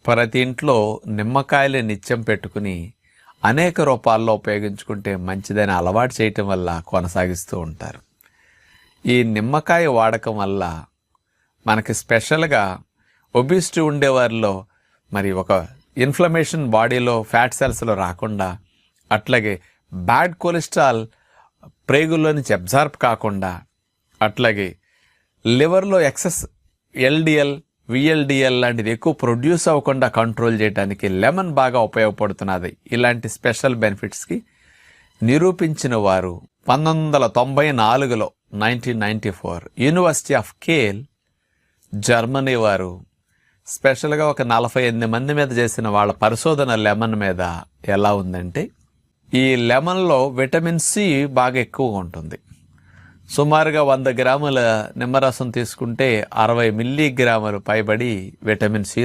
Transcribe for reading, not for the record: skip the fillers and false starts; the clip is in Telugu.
ప్రతి ఇంట్లో నిమ్మకాయలు నిత్యం పెట్టుకుని అనేక రూపాల్లో ఉపయోగించుకుంటే మంచిదని అలవాటు చేయటం వల్ల కొనసాగిస్తూ ఉంటారు. ఈ నిమ్మకాయ వాడకం వల్ల మనకి స్పెషల్గా ఒబిసిటీ ఉండేవారిలో మరి ఒక ఇన్ఫ్లమేషన్ బాడీలో ఫ్యాట్ సెల్స్లో రాకుండా, అట్లాగే బ్యాడ్ కొలెస్ట్రాల్ ప్రేగుల్లో నుంచి అబ్జార్బ్ కాకుండా, అట్లాగే లివర్లో ఎక్సెస్ ఎల్డిఎల్ విఎల్డిఎల్ లాంటిది ఎక్కువ ప్రొడ్యూస్ అవ్వకుండా కంట్రోల్ చేయడానికి లెమన్ బాగా ఉపయోగపడుతున్నది. ఇలాంటి స్పెషల్ బెనిఫిట్స్కి నిరూపించిన వారు 1994లో 1994 యూనివర్సిటీ ఆఫ్ కేల్ జర్మనీ వారు స్పెషల్గా ఒక 48 మంది మీద చేసిన వాళ్ళ పరిశోధన లెమన్ మీద ఎలా ఉందంటే, ఈ లెమన్లో విటమిన్ సి బాగా ఎక్కువగా ఉంటుంది. సుమారుగా 100 గ్రాముల నిమ్మరసం తీసుకుంటే 60 మిల్లీగ్రాములు పైబడి విటమిన్ సి